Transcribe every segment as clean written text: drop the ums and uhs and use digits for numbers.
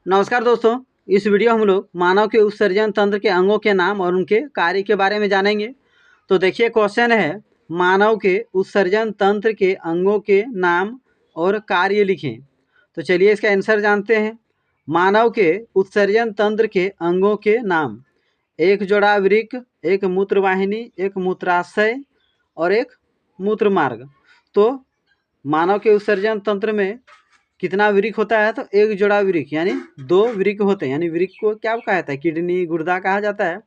नमस्कार दोस्तों, इस वीडियो हम लोग मानव के उत्सर्जन तंत्र के अंगों के नाम और उनके कार्य के बारे में जानेंगे। तो देखिए क्वेश्चन है, मानव के उत्सर्जन तंत्र के अंगों के नाम और कार्य लिखें। तो चलिए इसका आंसर जानते हैं। मानव के उत्सर्जन तंत्र के अंगों के नाम: एक जोड़ा वृक्क, एक मूत्रवाहिनी, एक मूत्राशय और एक मूत्र मार्ग। तो मानव के उत्सर्जन तंत्र में कितना वृक्क होता है? तो एक जोड़ा वृक्क यानी 2 वृक्क होते हैं। यानी वृक्क को क्या कहा जाता है? किडनी, गुर्दा कहा जाता है।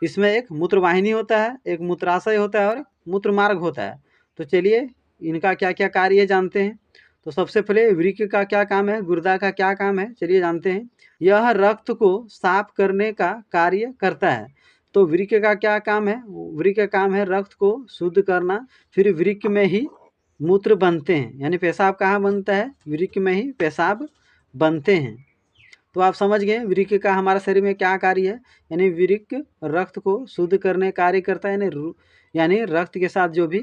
इसमें एक मूत्रवाहिनी होता है, एक मूत्राशय होता है और मूत्र मार्ग होता है। तो चलिए इनका क्या क्या कार्य जानते हैं। तो सबसे पहले वृक्क का क्या काम है, गुर्दा का क्या काम है, चलिए जानते हैं। यह रक्त को साफ करने का कार्य करता है। तो वृक्क का क्या काम है? वृक्क का काम है रक्त को शुद्ध करना। फिर वृक्क में ही मूत्र बनते हैं, यानी पेशाब कहाँ बनता है? वृक्क में ही पेशाब बनते हैं। तो आप समझ गए वृक्क का हमारे शरीर में क्या कार्य है। यानी वृक्क रक्त को शुद्ध करने कार्य करता है, यानी रक्त के साथ जो भी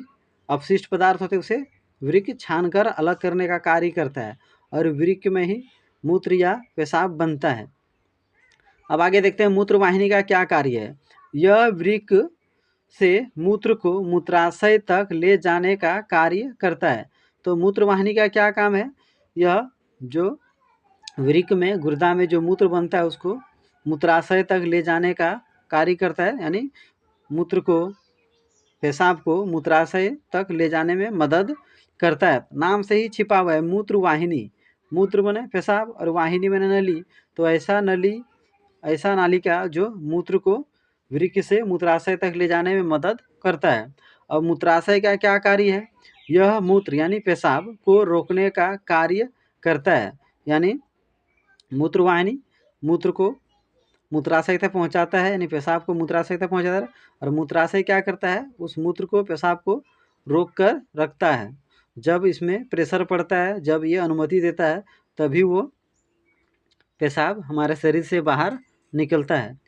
अपशिष्ट पदार्थ होते हैं उसे वृक्क छानकर अलग करने का कार्य करता है और वृक्क में ही मूत्र या पेशाब बनता है। अब आगे देखते हैं मूत्रवाहिनी का क्या कार्य है। यह वृक्क से मूत्र को मूत्राशय तक ले जाने का कार्य करता है। तो मूत्रवाहिनी का क्या काम है? यह जो वृक्क में, गुर्दा में जो मूत्र बनता है उसको मूत्राशय तक ले जाने का कार्य करता है, यानी मूत्र को, पेशाब को मूत्राशय तक ले जाने में मदद करता है। नाम से ही छिपा हुआ है मूत्रवाहिनी। मूत्र बने पेशाब और वाहिनी बने नली। तो ऐसा नाली का जो मूत्र को वृक्क से मूत्राशय तक ले जाने में मदद करता है। और मूत्राशय का क्या कार्य है? यह मूत्र यानी पेशाब को रोकने का कार्य करता है। यानी मूत्रवाहिनी मूत्र को मूत्राशय तक पहुंचाता है, यानी पेशाब को मूत्राशय तक पहुंचाता है। और मूत्राशय क्या करता है? उस मूत्र को, पेशाब को रोक कर रखता है। जब इसमें प्रेशर पड़ता है, जब ये अनुमति देता है, तभी वो पेशाब हमारे शरीर से बाहर निकलता है।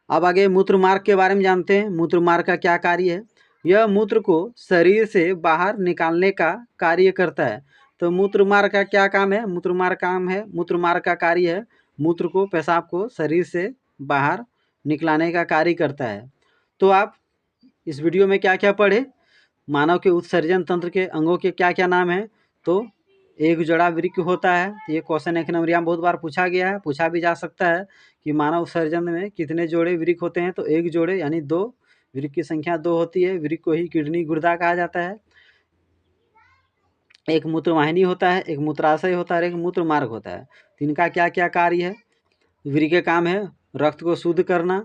अब आगे मूत्र मार्ग के बारे में जानते हैं। मूत्र मार्ग का क्या कार्य है? यह मूत्र को शरीर से बाहर निकालने का कार्य करता है। तो मूत्र मार्ग का क्या काम है? मूत्र मार्ग का कार्य है मूत्र को, पेशाब को शरीर से बाहर निकलाने का कार्य करता है। तो आप इस वीडियो में क्या क्या पढ़े? मानव के उत्सर्जन तंत्र के अंगों के क्या क्या नाम हैं? तो एक जोड़ा वृक्क होता है। ये क्वेश्चन 1 नंबर में बहुत बार पूछा गया है, पूछा भी जा सकता है कि मानव उत्सर्जन में कितने जोड़े वृक्क होते हैं? तो 1 जोड़े यानी 2। वृक्क की संख्या 2 होती है। वृक्क को ही किडनी, गुर्दा कहा जाता है। एक मूत्रवाहिनी होता है, एक मूत्राशय होता है और एक मूत्र मार्ग होता है। तो इनका क्या क्या कार्य है? वृक्क का काम है रक्त को शुद्ध करना।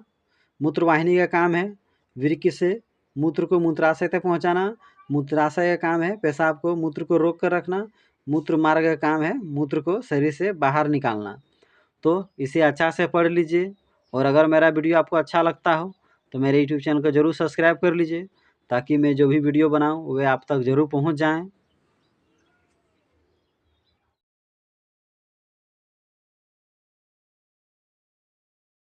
मूत्रवाहिनी का काम है वृक्क से मूत्र को मूत्राशय तक पहुंचाना। मूत्राशय का काम है पेशाब को, मूत्र को रोक कर रखना। मूत्र मार्ग का काम है मूत्र को शरीर से बाहर निकालना। तो इसे अच्छा से पढ़ लीजिए। और अगर मेरा वीडियो आपको अच्छा लगता हो तो मेरे यूट्यूब चैनल को ज़रूर सब्सक्राइब कर लीजिए, ताकि मैं जो भी वीडियो बनाऊँ वे आप तक ज़रूर पहुँच जाएँ।